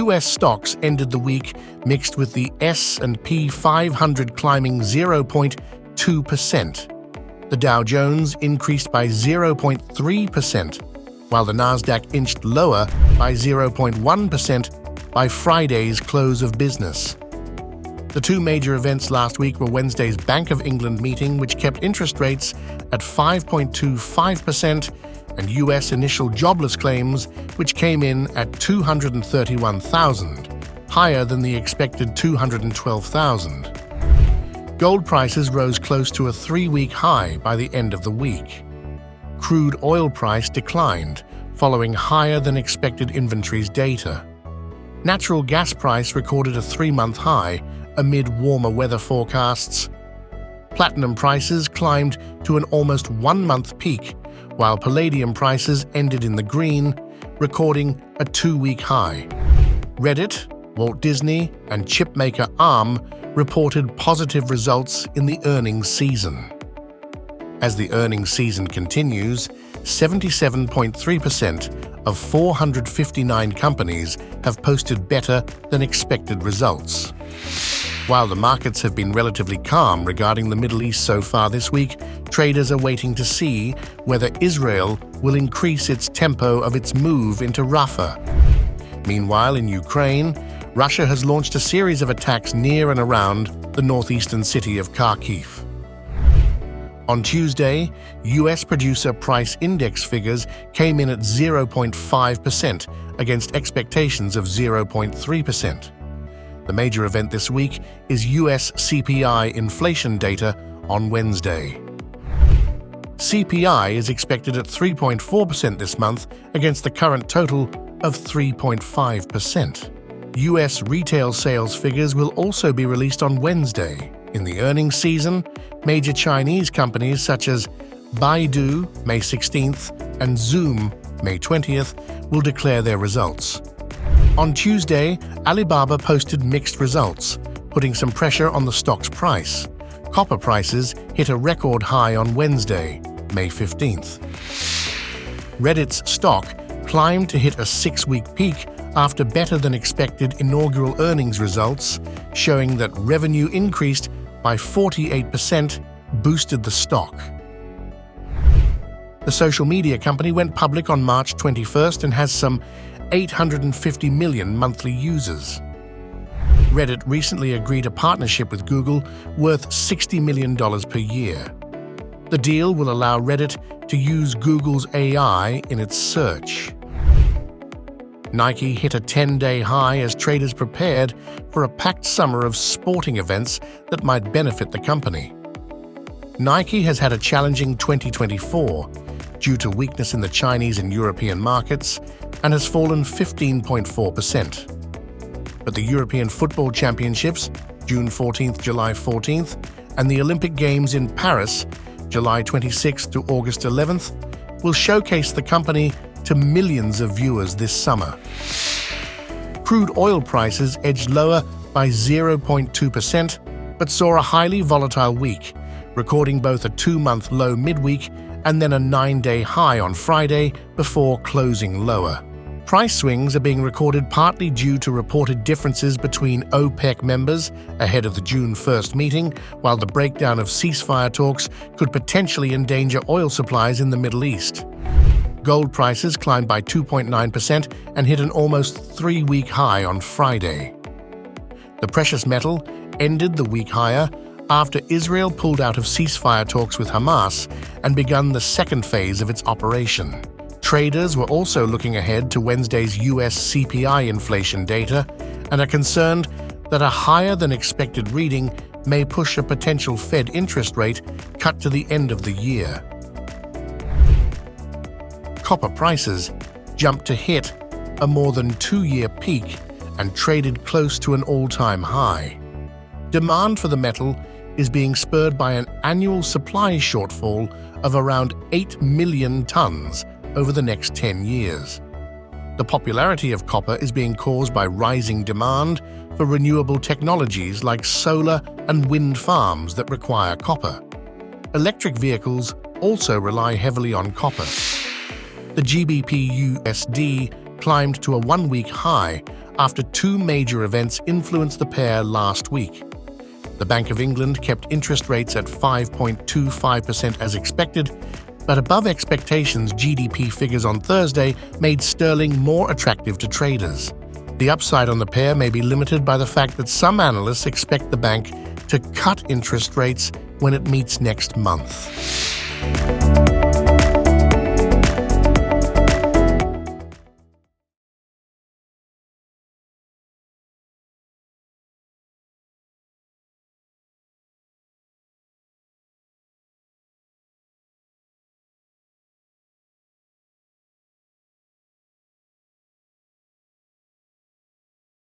US stocks ended the week mixed, with the S&P 500 climbing 0.2%. The Dow Jones increased by 0.3%, while the Nasdaq inched lower by 0.1% by Friday's close of business. The two major events last week were Wednesday's Bank of England meeting, which kept interest rates at 5.25%, and US initial jobless claims, which came in at 231,000, higher than the expected 212,000. Gold prices rose close to a three-week high by the end of the week. Crude oil price declined, following higher than expected inventories data. Natural gas price recorded a three-month high amid warmer weather forecasts. Platinum prices climbed to an almost one-month peak, while palladium prices ended in the green, recording a two-week high. Reddit, Walt Disney, and chipmaker ARM reported positive results in the earnings season. As the earnings season continues, 77.3% of 459 companies have posted better than expected results. While the markets have been relatively calm regarding the Middle East so far this week, traders are waiting to see whether Israel will increase its tempo of its move into Rafah. Meanwhile, in Ukraine, Russia has launched a series of attacks near and around the northeastern city of Kharkiv. On Tuesday, U.S. Producer Price Index figures came in at 0.5% against expectations of 0.3%. The major event this week is U.S. CPI inflation data on Wednesday. CPI is expected at 3.4% this month against the current total of 3.5%. U.S. retail sales figures will also be released on Wednesday. In the earnings season, major Chinese companies such as Baidu, May 16th, and Zoom, May 20th, will declare their results. On Tuesday, Alibaba posted mixed results, putting some pressure on the stock's price. Copper prices hit a record high on Wednesday, May 15th. Reddit's stock climbed to hit a six-week peak after better-than-expected inaugural earnings results, showing that revenue increased by 48%, boosted the stock. The social media company went public on March 21st and has some 850 million monthly users. Reddit recently agreed a partnership with Google worth $60 million per year. The deal will allow Reddit to use Google's AI in its search. Nike hit a 10-day high as traders prepared for a packed summer of sporting events that might benefit the company. Nike has had a challenging 2024 due to weakness in the Chinese and European markets and has fallen 15.4%. But the European Football Championships, June 14th, July 14th, and the Olympic Games in Paris, July 26th to August 11th, will showcase the company to millions of viewers this summer. Crude oil prices edged lower by 0.2%, but saw a highly volatile week, recording both a two-month low midweek and then a 9-day high on Friday before closing lower. Price swings are being recorded partly due to reported differences between OPEC members ahead of the June 1st meeting, while the breakdown of ceasefire talks could potentially endanger oil supplies in the Middle East. Gold prices climbed by 2.9% and hit an almost three-week high on Friday. The precious metal ended the week higher after Israel pulled out of ceasefire talks with Hamas and begun the second phase of its operation. Traders were also looking ahead to Wednesday's U.S. CPI inflation data and are concerned that a higher-than-expected reading may push a potential Fed interest rate cut to the end of the year. Copper prices jumped to hit a more than two-year peak and traded close to an all-time high. Demand for the metal is being spurred by an annual supply shortfall of around 8 million tons over the next 10 years. The popularity of copper is being caused by rising demand for renewable technologies like solar and wind farms that require copper. Electric vehicles also rely heavily on copper. The GBP/USD climbed to a one-week high after two major events influenced the pair last week. The Bank of England kept interest rates at 5.25% as expected, but above expectations GDP figures on Thursday made sterling more attractive to traders. The upside on the pair may be limited by the fact that some analysts expect the bank to cut interest rates when it meets next month.